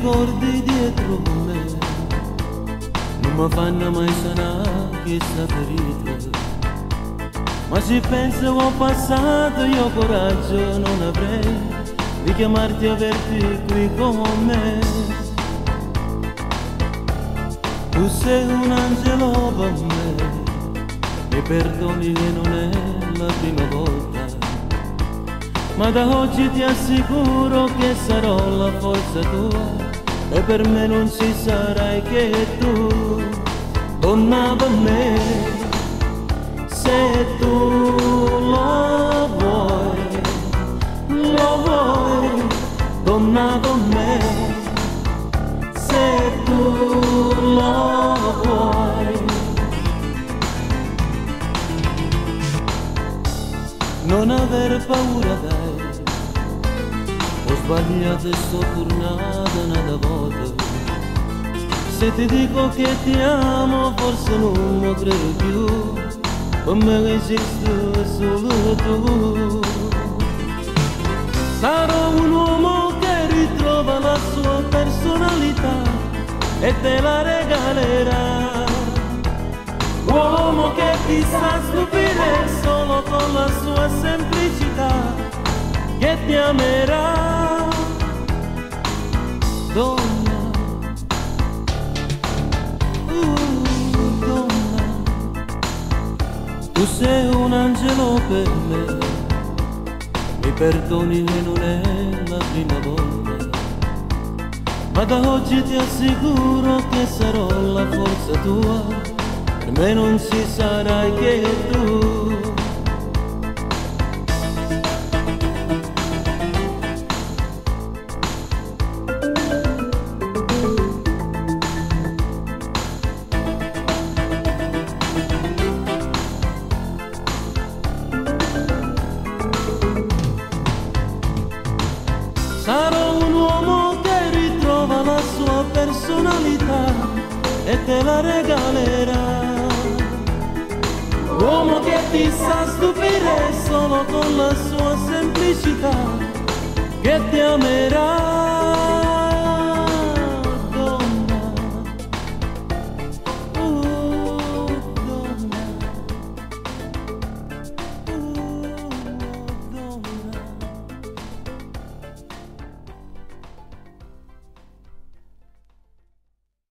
ricordi dietro me non mi fanno mai sanare questa ferita. Ma se penso al passato io coraggio non avrei di chiamarti e averti qui con me. Tu sei un angelo per me, mi perdoni che non è la prima volta, ma da oggi ti assicuro che sarò la forza tua e per me non ci sarai che tu, donna per me. Se tu lo vuoi, donna con me. Se tu lo vuoi, non aver paura dai, ho sbagliato e sto tornata una volta. Se ti dico che ti amo forse non lo credo più, per me esiste solo tu. Sarò un uomo che ritrova la sua personalità e te la regalerà. Uomo che ti sa stupire solo con la sua semplicità, che ti amerà, donna. Tu sei un angelo per me, mi perdoni che non è la prima volta, ma da oggi ti assicuro che sarò la forza tua, per me non ci sarai che tu. Sarò un uomo che ritrova la sua personalità e te la regalerà. Uomo che ti sa stupire solo con la sua semplicità, che ti amerà.